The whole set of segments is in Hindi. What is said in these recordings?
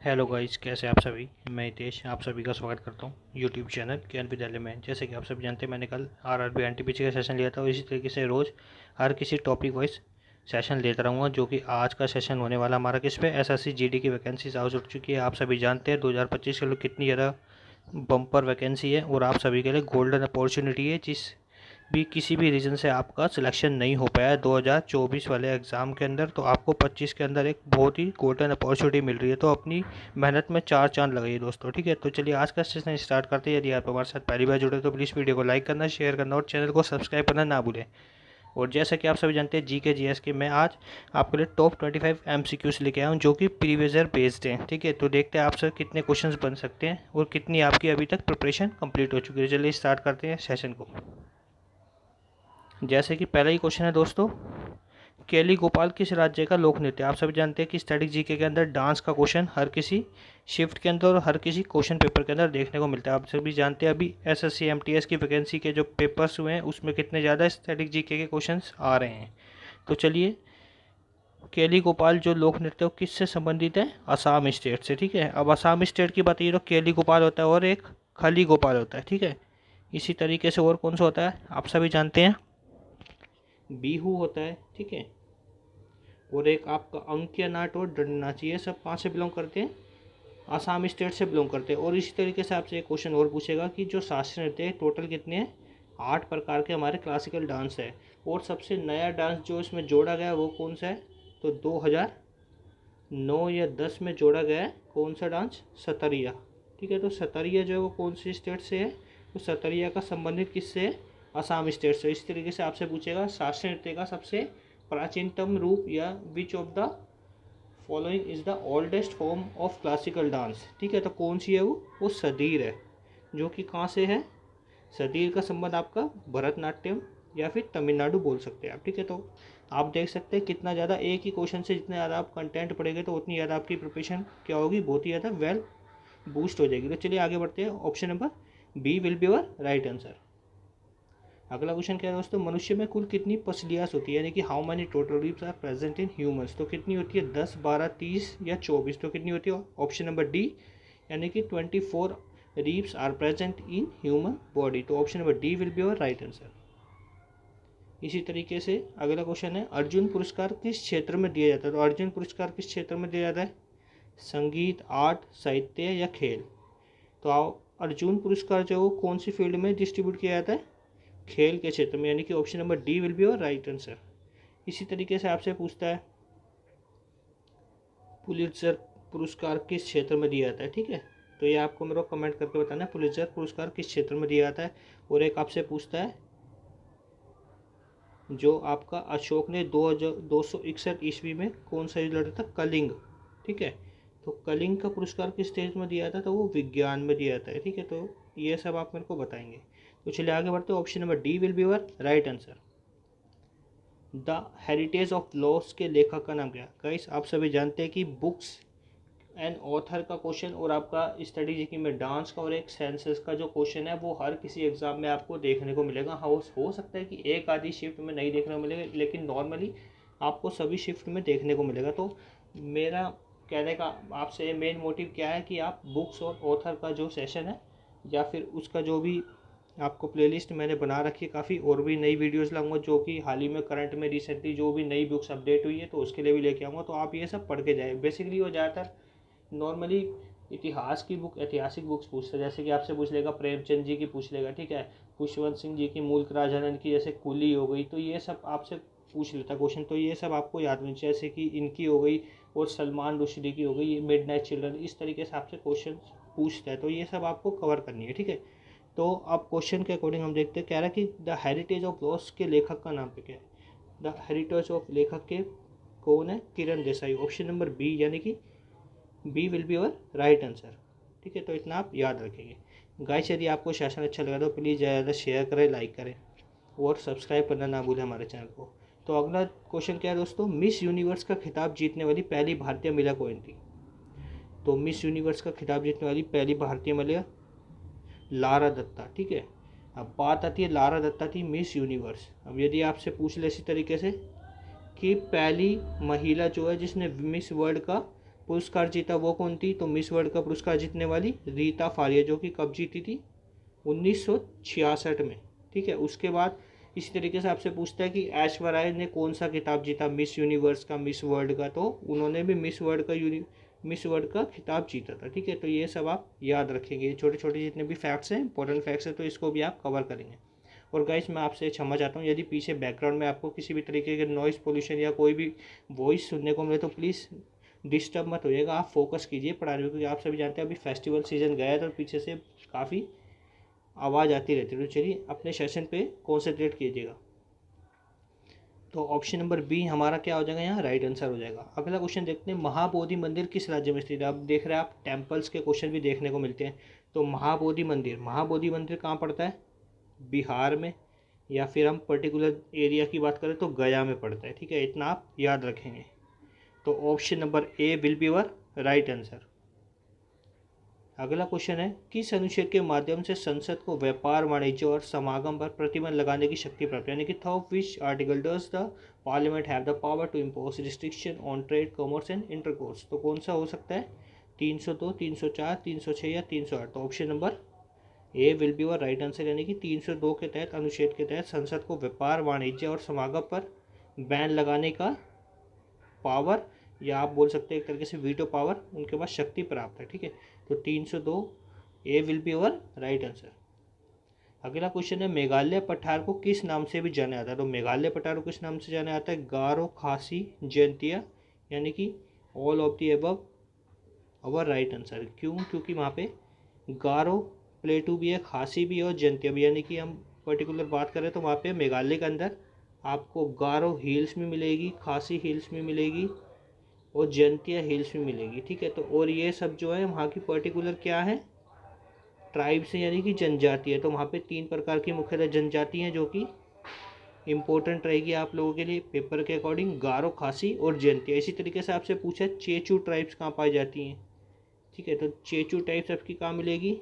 हेलो गाइस, कैसे आप सभी। मैं हितेश आप सभी का स्वागत करता हूँ यूट्यूब चैनल ज्ञान विद्यालय में। जैसे कि आप सभी जानते हैं, मैंने कल आरआरबी एनटीपीसी का सेशन लिया था और इसी तरीके से रोज़ हर किसी टॉपिक वाइज सेशन लेता रहूँगा। जो कि आज का सेशन होने वाला हमारा किस पे, एसएससी जीडी की वैकेंसीज आ चुकी है। आप सभी जानते हैं 2025 के लिए कितनी ज़्यादा बम्पर वैकेंसी है और आप सभी के लिए गोल्डन अपॉर्चुनिटी है। जिस भी किसी भी रीज़न से आपका सिलेक्शन नहीं हो पाया 2024 वाले एग्ज़ाम के अंदर, तो आपको 25 के अंदर एक बहुत ही गोल्डन अपॉर्चुनिटी मिल रही है। तो अपनी मेहनत में चार चांद लगाइए दोस्तों, ठीक है। तो चलिए आज का सेशन स्टार्ट करते हैं। यदि आप हमारे साथ पहली बार जुड़े तो प्लीज़ वीडियो को लाइक करना, शेयर करना और चैनल को सब्सक्राइब करना ना भूलें। और जैसा कि आप सभी जानते हैं, जी के जी एस के मैं आज आपके लिए टॉप 25 MCQs लेके आया हूँ जो कि प्रीवियस ईयर बेस्ड हैं, ठीक है। तो देखते हैं आपसे कितने क्वेश्चंस बन सकते हैं और कितनी आपकी अभी तक प्रिपरेशन कंप्लीट हो चुकी है। चलिए स्टार्ट करते हैं सेशन को। जैसे कि पहला ही क्वेश्चन है दोस्तों, केली गोपाल किस राज्य का लोक नृत्य। आप सभी जानते हैं कि स्टैटिक जीके के अंदर डांस का क्वेश्चन हर किसी शिफ्ट के अंदर और हर किसी क्वेश्चन पेपर के अंदर देखने को मिलता है। आप सभी जानते हैं अभी एसएससी एमटीएस की वैकेंसी के जो पेपर्स हुए हैं उसमें कितने ज़्यादा स्टैटिक जीके के क्वेश्चंस आ रहे हैं। तो चलिए, केली गोपाल जो लोक नृत्य किससे संबंधित है, असम स्टेट से, ठीक है। अब असम स्टेट की बात ये तो केली गोपाल होता है और एक खली गोपाल होता है, ठीक है। इसी तरीके से और कौन सा होता है आप सभी जानते हैं, बीहू होता है, ठीक है। और एक आपका अंकिया नाट और दंड नाच, ये सब कहाँ से बिलोंग करते हैं, आसाम स्टेट से बिलोंग करते हैं। और इसी तरीके से आपसे एक क्वेश्चन और पूछेगा कि जो शास्त्रीय नृत्य है टोटल कितने हैं, 8 प्रकार के हमारे क्लासिकल डांस है। और सबसे नया डांस जो इसमें जोड़ा गया है वो कौन सा है, तो 2009 या 10 में जोड़ा गया है कौन सा डांस, सतरिया, ठीक है। तो सतरिया जो है वो कौन सी स्टेट से है, तो सतरिया का संबंधित किससे है, असम स्टेट से। इस तरीके से आपसे पूछेगा शास्त्रीय नृत्य का सबसे प्राचीनतम रूप या which of the following is the oldest form of classical dance, ठीक है। तो कौन सी है वो सदीर है, जो कि कहाँ से है, सदीर का संबंध आपका भरतनाट्यम या फिर तमिलनाडु बोल सकते हैं आप, ठीक है। तो आप देख सकते हैं कितना ज़्यादा एक ही क्वेश्चन से जितने ज़्यादा आप कंटेंट पढ़ेंगे तो उतनी ज़्यादा आपकी प्रिपरेशन क्या होगी, बहुत ही ज़्यादा वेल बूस्ट हो जाएगी। तो चलिए आगे बढ़ते हैं। Option number B will be your right answer. अगला क्वेश्चन क्या है दोस्तों, मनुष्य में कुल कितनी पसलियास होती है, यानी कि how many total ribs are present in humans. तो कितनी होती है, 10, 12, 30 या 24। तो कितनी होती है, ऑप्शन नंबर डी, यानी कि 24 ribs are present in human body. तो option number D will be your right answer. इसी तरीके से अगला क्वेश्चन है, अर्जुन पुरस्कार किस क्षेत्र में दिया जाता है। तो अर्जुन पुरस्कार किस क्षेत्र में दिया जाता है, संगीत, आर्ट, साहित्य या खेल। तो आओ, अर्जुन पुरस्कार जो है वो कौन सी फील्ड में डिस्ट्रीब्यूट किया जाता है, खेल के क्षेत्र में, यानी कि option number D will be your right answer. इसी तरीके से आपसे पूछता है, पुलित्जर पुरस्कार किस क्षेत्र में दिया जाता है, ठीक है। तो ये आपको मेरे को कमेंट करके बताना है पुलित्जर पुरस्कार किस क्षेत्र में दिया जाता है। और एक आपसे पूछता है, जो आपका अशोक ने 261 ईस्वी में कौन सा युद्ध लड़ा था, कलिंग, ठीक है। तो कलिंग का पुरस्कार किस देश में दिया था, तो वो विज्ञान में दिया जाता है, ठीक है। तो ये सब आप मेरे को बताएंगे। तो चलिए आगे बढ़ते हैं। Option number D will be your right answer. The heritage of loss के लेखक का नाम क्या है। गाइस आप सभी जानते हैं कि बुक्स एंड ऑथर का क्वेश्चन और आपका स्टडी जी में डांस का और एक सेंसस का जो क्वेश्चन है वो हर किसी एग्जाम में आपको देखने को मिलेगा। हाँ, हो सकता है कि एक आधी शिफ्ट में नहीं देखने को मिलेगा, लेकिन नॉर्मली आपको सभी शिफ्ट में देखने को मिलेगा। तो मेरा कहने का आपसे मेन मोटिव क्या है कि आप बुक्स और ऑथर का जो सेशन है या फिर उसका जो भी आपको प्लेलिस्ट मैंने बना रखी है काफ़ी, और भी नई वीडियोस लाऊंगा जो कि हाल ही में करंट में रिसेंटली जो भी नई बुक्स अपडेट हुई है तो उसके लिए भी लेके आऊँगा। तो आप ये सब पढ़ के जाए। बेसिकली वो ज़्यादातर नॉर्मली इतिहास की बुक, ऐतिहासिक बुक्स पूछता है। जैसे कि आपसे पूछ लेगा प्रेमचंद जी की पूछ लेगा, ठीक है। खुशवंत सिंह जी की, मुल्क राजानंद की, जैसे कुली हो गई, तो ये सब आपसे पूछ लेता क्वेश्चन। तो ये सब आपको याद होनी चाहिए, जैसे कि इनकी हो गई और सलमान रुश्दी की हो गई, ये मिड नाइट चिल्ड्रन, इस तरीके से आपसे क्वेश्चन पूछता है। तो ये सब आपको कवर करनी है, ठीक है। तो अब क्वेश्चन के अकॉर्डिंग हम देखते हैं, कह रहा है कि द हेरिटेज ऑफ लॉस के लेखक का नाम पे क्या है। द हेरिटेज ऑफ लेखक के कौन है, Kiran Desai. Option number B, यानी कि B will be your right answer, ठीक है। तो इतना आप याद रखेंगे। गाइस यदि आपको सेशन अच्छा लगा तो प्लीज़ ज़्यादा शेयर करें, लाइक करें और सब्सक्राइब करना ना भूलें हमारे चैनल को। तो अगला क्वेश्चन क्या है दोस्तों, मिस यूनिवर्स का खिताब जीतने वाली पहली भारतीय महिला कौन थी। तो मिस यूनिवर्स का खिताब जीतने वाली पहली भारतीय महिला लारा दत्ता, ठीक है। अब बात आती है, लारा दत्ता थी मिस यूनिवर्स। अब यदि आपसे पूछ ले इसी तरीके से कि पहली महिला जो है जिसने मिस वर्ल्ड का पुरस्कार जीता वो कौन थी, तो मिस वर्ल्ड का पुरस्कार जीतने वाली रीता फारिया, जो कि कब जीती थी, 1966 में। ठीक है, उसके बाद इसी तरीके से आपसे पूछता है कि ऐश्वर्या राय ने कौन सा खिताब जीता, मिस यूनिवर्स का, मिस वर्ल्ड का, तो उन्होंने भी मिस वर्ल्ड का खिताब जीता था। ठीक है, तो ये सब आप याद रखेंगे, छोटे छोटे जितने भी फैक्ट्स हैं, इंपॉर्टेंट फैक्ट्स हैं, तो इसको भी आप कवर करेंगे। और गाइस मैं आपसे क्षमा चाहता हूँ यदि पीछे बैकग्राउंड में आपको किसी भी तरीके के नॉइज़ पोल्यूशन या कोई भी वॉइस सुनने को मिले तो प्लीज़ डिस्टर्ब मत होइएगा, आप फोकस कीजिए पढ़ाने में, क्योंकि आप सभी जानते हैं अभी फेस्टिवल सीजन गया है तो पीछे से काफ़ी आवाज़ आती रहती है। तो चलिए अपने सेशन पे कॉन्सेंट्रेट कीजिएगा। तो ऑप्शन नंबर बी हमारा क्या हो जाएगा, यहाँ राइट आंसर हो जाएगा। अगला क्वेश्चन देखते हैं, महाबोधि मंदिर किस राज्य में स्थित है। अब देख रहे हैं आप टेम्पल्स के क्वेश्चन भी देखने को मिलते हैं। तो महाबोधि मंदिर कहाँ पड़ता है, बिहार में, या फिर हम पर्टिकुलर एरिया की बात करें तो गया में पड़ता है। ठीक है, इतना आप याद रखेंगे। तो option number A will be our right answer. अगला क्वेश्चन है, किस अनुच्छेद के माध्यम से संसद को व्यापार, वाणिज्य और समागम पर प्रतिबंध लगाने की शक्ति प्राप्त है, यानी कि though which article does the parliament have the power to impose restriction on trade, commerce and intercourse. तो कौन सा हो सकता है, 302, 304, 306 या 308। तो option number A will be our right answer, यानी कि 302 के तहत, अनुच्छेद के तहत संसद को व्यापार, वाणिज्य और समागम पर बैन लगाने का पावर, या आप बोल सकते हैं एक तरीके से वीटो पावर, उनके पास शक्ति प्राप्त है। ठीक है, तो 302 A will be our right answer. अगला क्वेश्चन है, मेघालय पठार को किस नाम से भी जाना जाता है। तो मेघालय पठार को किस नाम से जाना जाता है, गारो, खासी, जयंतिया, यानी कि all of the above our right answer. क्यों, क्योंकि वहाँ पे गारो प्लेटू भी है, खासी भी है और जयंतिया भी, यानी कि हम पर्टिकुलर बात करें तो वहाँ पे मेघालय के अंदर आपको गारो हिल्स में मिलेगी, खासी हिल्स में मिलेगी और जयंतिया हिल्स में मिलेगी। ठीक है, तो और ये सब जो है वहाँ की पर्टिकुलर क्या है, ट्राइब्स है, यानी कि जनजाति है। तो वहाँ पे 3 प्रकार की मुख्यतः जनजाति हैं जो कि इंपॉर्टेंट रहेगी आप लोगों के लिए पेपर के अकॉर्डिंग, गारो, खासी और जयंतिया। इसी तरीके से आपसे पूछा चेचू ट्राइब्स कहाँ पाई जाती हैं। ठीक है, तो चेचू टाइप्स आपकी कहाँ मिलेगी,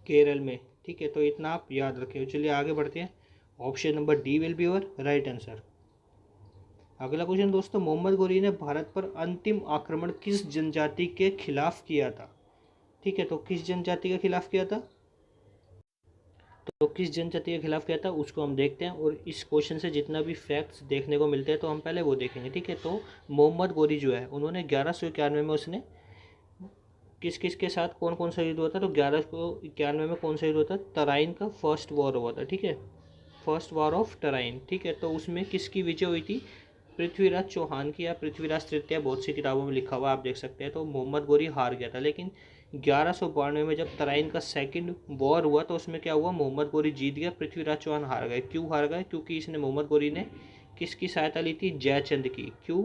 केरल में। ठीक है, तो इतना आप याद रखें। चलिए आगे बढ़ते हैं, option number D will be our right answer. अगला क्वेश्चन दोस्तों, मोहम्मद गोरी ने भारत पर अंतिम आक्रमण किस जनजाति के खिलाफ किया था। ठीक है, तो किस जनजाति के खिलाफ किया था, तो किस जनजाति के खिलाफ किया था उसको हम देखते हैं, और इस क्वेश्चन से जितना भी फैक्ट्स देखने को मिलते हैं तो हम पहले वो देखेंगे। ठीक है, तो मोहम्मद गोरी जो है उन्होंने 1191 में उसने किस किस के साथ कौन कौन सा युद्ध हुआ था, तो 1191 में कौन सा युद्ध हुआ था, तराइन का फर्स्ट वॉर हुआ था। ठीक है, फर्स्ट वॉर ऑफ तराइन। ठीक है, तो उसमें किसकी विजय हुई थी, पृथ्वीराज चौहान की, या पृथ्वीराज तृतीय, बहुत सी किताबों में लिखा हुआ आप देख सकते हैं। तो मोहम्मद गोरी हार गया था, लेकिन 1192 में जब तराइन का सेकंड वॉर हुआ तो उसमें क्या हुआ, मोहम्मद गोरी जीत गया, पृथ्वीराज चौहान हार गए। क्यों हार गए, क्योंकि इसने मोहम्मद गोरी ने किसकी सहायता ली थी, जयचंद की। क्यों,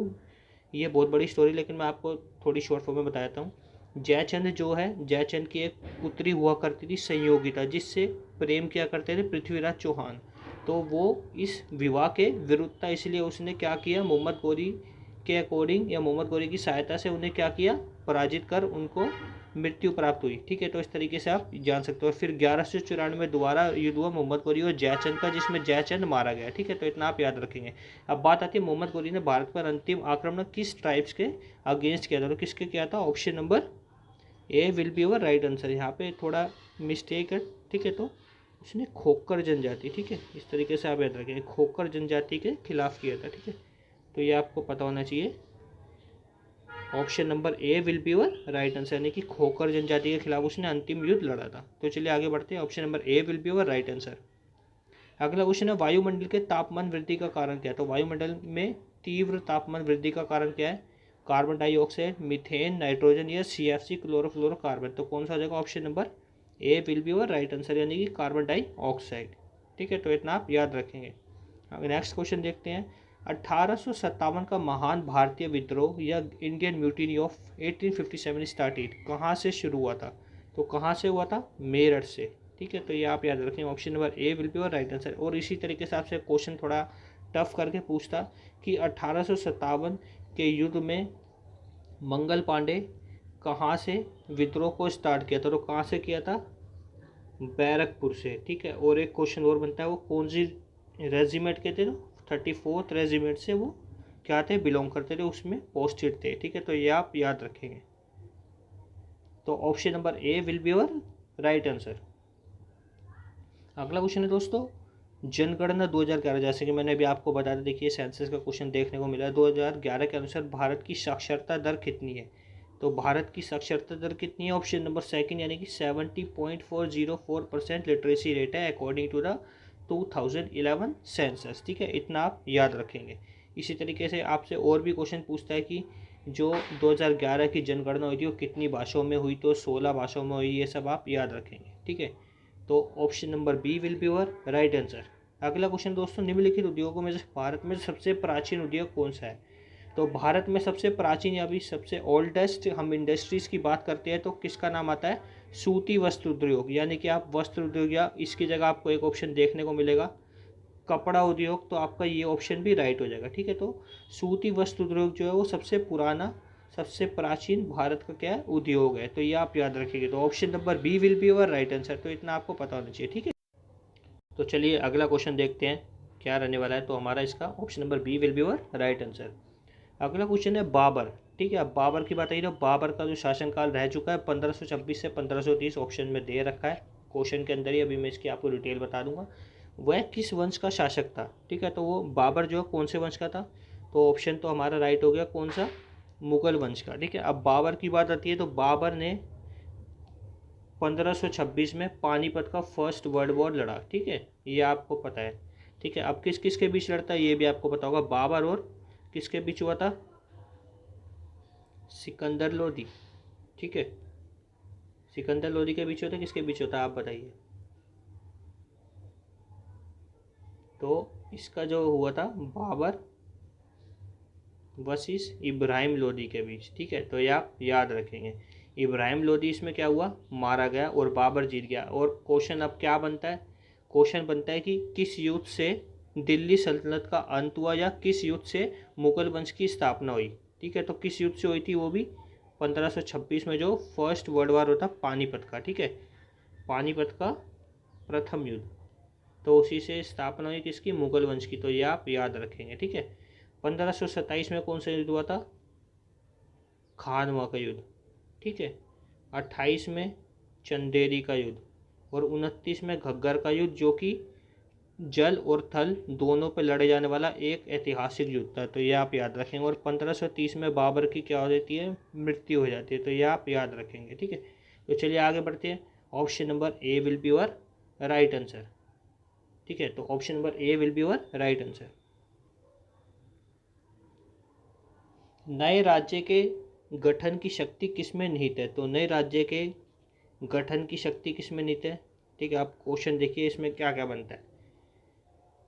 ये बहुत बड़ी स्टोरी, लेकिन मैं आपको थोड़ी शॉर्ट फॉर्म में बताता हूँ। जयचंद जो है, जयचंद की एक पुत्री हुआ करती थी संयोगिता, जिससे प्रेम किया करते थे पृथ्वीराज चौहान। तो वो इस विवाह के विरुद्ध था, इसलिए उसने क्या किया, मोहम्मद गोरी के अकॉर्डिंग या मोहम्मद गोरी की सहायता से उन्हें क्या किया, पराजित कर उनको मृत्यु प्राप्त हुई। ठीक है, तो इस तरीके से आप जान सकते हो। फिर 1194 में दोबारा युद्ध हुआ मोहम्मद गोरी और जयचंद का, जिसमें जयचंद मारा गया। ठीक है, तो इतना आप याद रखेंगे। अब बात आती है मोहम्मद गोरी ने भारत पर अंतिम आक्रमण किस ट्राइब्स के अगेंस्ट किया था, तो किसके किया था, option number A will be our right answer. यहाँ पे थोड़ा मिस्टेक है। ठीक है, तो उसने खोकर जनजाति, ठीक है, इस तरीके से आप याद रखेंगे, खोकर जनजाति के खिलाफ किया था। ठीक है, तो ये आपको पता होना चाहिए। Option number A will be our right answer, यानी कि खोकर जनजाति के खिलाफ उसने अंतिम युद्ध लड़ा था। तो चलिए आगे बढ़ते हैं, option number A will be our right answer. अगला क्वेश्चन है, वायुमंडल के तापमान वृद्धि का कारण क्या है। तो वायुमंडल में तीव्र तापमान वृद्धि का कारण क्या है, कार्बन डाइऑक्साइड, मीथेन, नाइट्रोजन या CFC, क्लोरोफ्लोरोकार्बन। तो कौन सा हो जाएगा, option number A will be our right answer, यानी कि कार्बन डाइऑक्साइड। ठीक है, तो इतना आप याद रखेंगे। अगर नेक्स्ट क्वेश्चन देखते हैं, 1857 का महान भारतीय विद्रोह या इंडियन म्यूटिनी ऑफ 1857 स्टार्टेड कहाँ से शुरू हुआ था। तो कहाँ से हुआ था, मेरठ से। ठीक है, तो ये आप याद रखें, option number A will be our right answer. और इसी तरीके से आपसे क्वेश्चन थोड़ा टफ करके पूछता कि 1857 के युद्ध में मंगल पांडे कहाँ से विद्रोह को स्टार्ट किया था, तो कहाँ से किया था, बैरकपुर से। ठीक है, और एक क्वेश्चन और बनता है, वो कौन सी रेजिमेंट के थे, तो 34th रेजिमेंट से वो क्या थे, बिलोंग करते थे, उसमें पोस्टेड थे। ठीक है, तो ये आप याद रखेंगे। तो option number A will be your right answer. अगला क्वेश्चन है दोस्तों, जनगणना 2011, जैसे कि मैंने अभी आपको बताया, देखिए सेंसस का क्वेश्चन देखने को मिला है। 2011 के अनुसार भारत की साक्षरता दर कितनी है? तो भारत की साक्षरता दर कितनी है? ऑप्शन नंबर सेकंड, यानी कि 70.404% लिटरेसी रेट है अकॉर्डिंग टू द 2011 सेंसस। ठीक है, इतना आप याद रखेंगे। इसी तरीके से आपसे और भी क्वेश्चन पूछता है कि जो 2011 की जनगणना हुई थी वो कितनी भाषाओं में हुई, तो 16 भाषाओं में हुई, ये सब आप याद रखेंगे। ठीक है, तो option number B will be your right answer. अगला क्वेश्चन दोस्तों, निम्नलिखित उद्योगों में से भारत में सबसे प्राचीन उद्योग कौन सा है? तो भारत में सबसे प्राचीन या भी सबसे ओल्डेस्ट हम इंडस्ट्रीज़ की बात करते हैं तो किसका नाम आता है? सूती वस्त्र उद्योग, यानी कि आप वस्त्र उद्योग, या इसकी जगह आपको एक ऑप्शन देखने को मिलेगा कपड़ा उद्योग, तो आपका ये ऑप्शन भी राइट हो जाएगा। ठीक है, तो सूती वस्त्र उद्योग जो है वो सबसे पुराना, सबसे प्राचीन भारत का क्या है, उद्योग है। तो ये आप याद रखिएगा। तो option number B will be your right answer. तो इतना आपको पता होना चाहिए। ठीक है, तो चलिए अगला क्वेश्चन देखते हैं क्या रहने वाला है। तो हमारा इसका option number B will be your right answer. अगला क्वेश्चन है बाबर। ठीक है, अब बाबर की बात आई तो बाबर का जो शासनकाल रह चुका है 1526 से 1530, ऑप्शन में दे रखा है क्वेश्चन के अंदर ही। अभी मैं इसकी आपको डिटेल बता दूंगा। वह किस वंश का शासक था? ठीक है, तो वो बाबर जो है कौन से वंश का था? तो ऑप्शन तो हमारा राइट हो गया, कौन सा? मुगल वंश का। ठीक है, अब बाबर की बात आती है तो बाबर ने 1526 में पानीपत का फर्स्ट वर्ल्ड वॉर लड़ा। ठीक है, ये आपको पता है। ठीक है, अब किस किस के बीच लड़ता है ये भी आपको पता होगा। बाबर और किसके बीच हुआ था? सिकंदर लोदी। ठीक है, सिकंदर लोदी के बीच होता है, किसके बीच होता है आप बताइए। तो इसका जो हुआ था बाबर वर्सेस इब्राहिम लोदी के बीच। ठीक है, तो ये आप याद रखेंगे। इब्राहिम लोदी इसमें क्या हुआ, मारा गया और बाबर जीत गया। और क्वेश्चन अब क्या बनता है? क्वेश्चन बनता है कि किस युद्ध से दिल्ली सल्तनत का अंत हुआ, या किस युद्ध से मुगल वंश की स्थापना हुई। ठीक है, तो किस युद्ध से हुई थी? वो भी 1526 में जो फर्स्ट वर्ल्ड वार होता पानीपत का। ठीक है, पानीपत का प्रथम युद्ध, तो उसी से स्थापना हुई किसकी? मुगल वंश की। तो ये आप याद रखेंगे। ठीक है, 1527 में कौन सा युद्ध हुआ था? खानवा का युद्ध। ठीक है, 28 में चंदेरी का युद्ध, और 29 में घग्गर का युद्ध, जो कि जल और थल दोनों पे लड़े जाने वाला एक ऐतिहासिक युद्ध था। तो ये आप याद रखेंगे। और 1530 में बाबर की क्या हो जाती है? मृत्यु हो जाती है। तो ये आप याद रखेंगे। ठीक है, तो चलिए आगे बढ़ते हैं। Option number A will be your right answer. ठीक है, तो option number A will be your right answer. नए राज्य के गठन की शक्ति किसमें निहित है? तो नए राज्य के गठन की शक्ति किसमें निहित है? ठीक है, आप क्वेश्चन देखिए इसमें क्या क्या बनता है।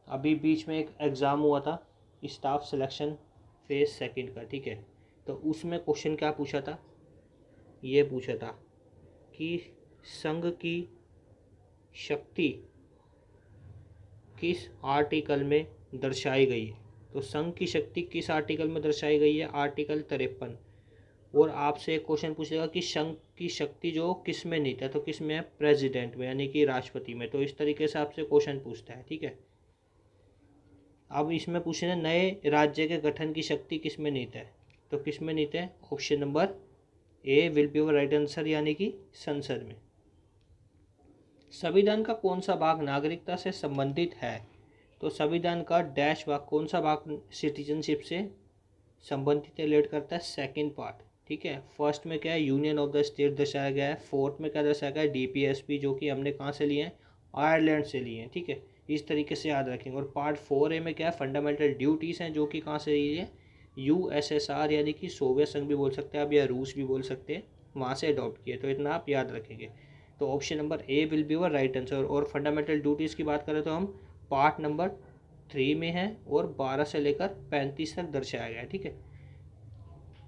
अभी बीच में एक एग्ज़ाम हुआ था स्टाफ सिलेक्शन फेज सेकंड का। ठीक है, तो उसमें क्वेश्चन क्या पूछा था? ये पूछा था कि संघ की शक्ति किस आर्टिकल में दर्शाई गई है? तो संघ की शक्ति किस आर्टिकल में दर्शाई गई है? आर्टिकल 53। और आपसे एक क्वेश्चन पूछेगा कि संघ की शक्ति जो किस में निहित है? तो किस में है? प्रेसिडेंट में, यानी कि राष्ट्रपति में। तो इस तरीके से आपसे क्वेश्चन पूछता है। ठीक है, अब इसमें पूछना नए राज्य के गठन की शक्ति किस में निहित है? तो किस में निहित है? Option number A will be your right answer, यानी कि संसद में। संविधान का कौन सा भाग नागरिकता से संबंधित है? तो संविधान का डैश भाग, कौन सा भाग सिटीजनशिप से संबंधित रिलेट करता है? Second part. ठीक है, फर्स्ट में क्या है? यूनियन ऑफ द स्टेट दर्शाया गया है। फोर्थ में क्या दर्शाया गया है? डीपीएसपी, जो कि हमने कहाँ से लिए हैं? आयरलैंड से लिए हैं। ठीक है, इस तरीके से याद रखेंगे। और पार्ट 4A में क्या है? फंडामेंटल ड्यूटीज़ हैं, जो कि कहाँ से लिए हैं? यूएसएसआर, यानी कि सोवियत संघ भी बोल सकते हैं आप, या रूस भी बोल सकते हैं, वहाँ से अडॉप्ट किए। तो इतना आप याद रखेंगे। तो option number A will be your right answer. और फंडामेंटल ड्यूटीज़ की बात करें तो हम पार्ट नंबर 3 में है, और 12 से लेकर 35 तक दर्शाया गया है। ठीक है,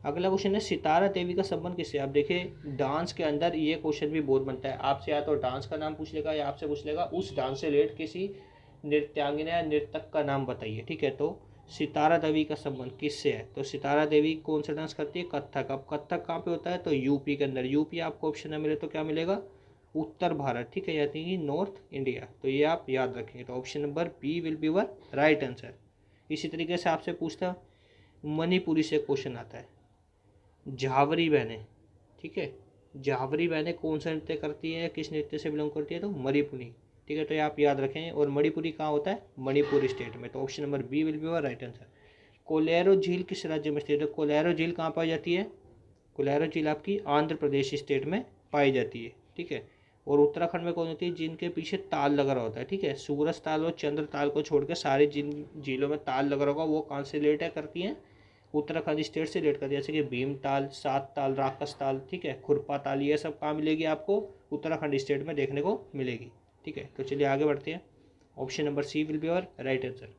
अगला क्वेश्चन है सितारा देवी का संबंध किससे? आप देखिए डांस के अंदर ये क्वेश्चन भी बहुत बनता है। आपसे या तो डांस का नाम पूछ लेगा, या आपसे पूछ लेगा उस डांस से रिलेटेड किसी नृत्यांगना या नर्तक का नाम बताइए। ठीक है, तो सितारा देवी का संबंध किससे है? तो सितारा देवी कौन सा डांस करती है? कथक। अब कथक कहाँ पे होता है? तो यूपी के अंदर। यूपी आपको ऑप्शन में मिले तो क्या मिलेगा? उत्तर भारत। ठीक है, यानी कि नॉर्थ इंडिया। तो ये आप याद रखेंगे। तो option number B will be your right answer. इसी तरीके से आपसे पूछता मणिपुरी से क्वेश्चन आता है। झावरी बहनें, ठीक है, झावरी बहनें कौन सा नृत्य करती है, किस नृत्य से बिलोंग करती है, तो मणिपुरी, ठीक है। तो ये आप याद रखें। और मणिपुरी कहाँ होता है, मणिपुर स्टेट में। तो option number B will be your right answer. Kolleru झील किस राज्य में स्थित है, कोलेरो झील कहाँ पाई जाती है, कोलेरो झील आपकी आंध्र प्रदेश स्टेट में पाई जाती है, ठीक है। और उत्तराखंड में कौन होती है, जिनके पीछे ताल लगा रहा होता है, ठीक है। सूरज ताल और चंद्र ताल को छोड़ के सारे जिन झीलों में ताल लगा रहा होगा वो कहाँ से रिलेट करती हैं, उत्तराखंड स्टेट से रिलेट करती है। जैसे कि भीम ताल, सात ताल, राकस ताल, ठीक है, खुरपा ताल, ये सब कहाँ मिलेगी आपको, उत्तराखंड स्टेट में देखने को मिलेगी, ठीक है। तो चलिए आगे बढ़ते हैं। Option number C will be our right answer.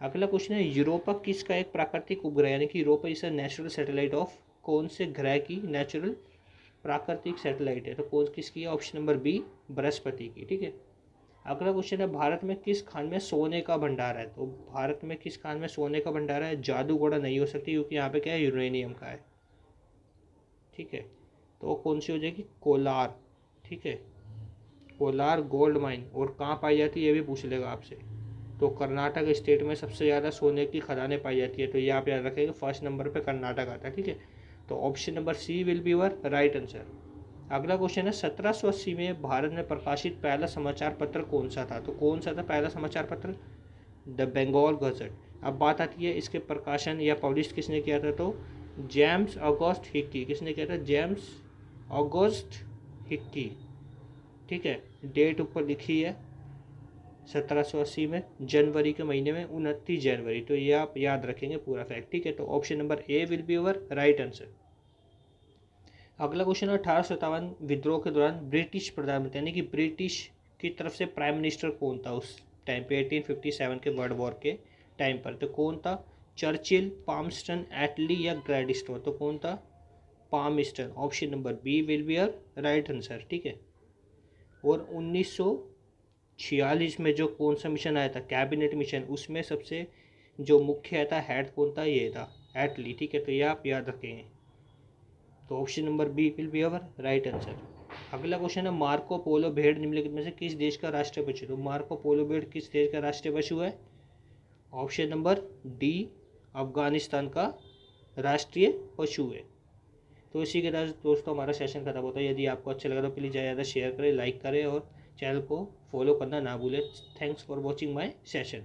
अगला क्वेश्चन है, यूरोपा किसका एक प्राकृतिक उपग्रह, यानी कि Europa is a natural satellite of, कौन से ग्रह की नेचुरल प्राकृतिक सैटेलाइट है, तो कौन किसकी है, ऑप्शन नंबर बी बृहस्पति की, ठीक है। अगला क्वेश्चन है, भारत में किस खान में सोने का भंडार है, तो भारत में किस खान में सोने का भंडार है, जादूगोड़ा नहीं हो सकती क्योंकि यहाँ पे क्या है, यूरेनियम का है, ठीक है। तो कौन सी हो जाएगी, कोलार, ठीक है, कोलार गोल्ड माइन। और कहाँ पाई जाती है ये भी पूछ लेगा आपसे। तो कर्नाटक स्टेट में सबसे ज़्यादा सोने की खदानें पाई जाती है, तो ये आप याद रखेंगे, फर्स्ट नंबर पे कर्नाटक आता है, ठीक है। तो option number C will be your right answer. अगला क्वेश्चन है, 1780 में भारत में प्रकाशित पहला समाचार पत्र कौन सा था, तो कौन सा था पहला समाचार पत्र, द बंगाल गजट। अब बात आती है इसके प्रकाशन या पब्लिश किसने किया था, तो जेम्स ऑगस्ट हिक्की, किसने किया था, जेम्स ऑगस्ट हिक्की, ठीक है। डेट ऊपर लिखी है 1780 में, जनवरी के महीने में 29 जनवरी, तो ये आप याद रखेंगे पूरा फैक्ट, ठीक है। तो option number A will be your right answer. अगला क्वेश्चन है, 1857 विद्रोह के दौरान ब्रिटिश प्रधानमंत्री, यानी कि ब्रिटिश की तरफ से प्राइम मिनिस्टर कौन था उस टाइम पे, 1857 के वर्ल्ड वॉर के टाइम पर, तो कौन था, चर्चिल, पामस्टन, एटली या ग्लैडस्टोन, तो कौन था, Palmerston. Option number B will be your right answer, ठीक है। और 1946 में जो कौन सा मिशन आया था, कैबिनेट मिशन, उसमें सबसे जो मुख्य आया था, हेड कौन था, ये था एटली, ठीक है। तो ये आप याद रखेंगे। तो option number B will be our right answer. अगला क्वेश्चन है, मार्को पोलो भेड़ निम्नलिखित में से किस देश का राष्ट्रीय पशु, तो मार्को पोलो भेड़ किस देश का राष्ट्रीय पशु है, ऑप्शन नंबर डी अफगानिस्तान का राष्ट्रीय पशु है। तो इसी के साथ दोस्तों हमारा सेशन खत्म होता है। यदि आपको अच्छा लगा तो प्लीज़ ज़्यादा शेयर करें, लाइक करें और चैनल को फॉलो करना ना भूलें। Thanks for watching my session.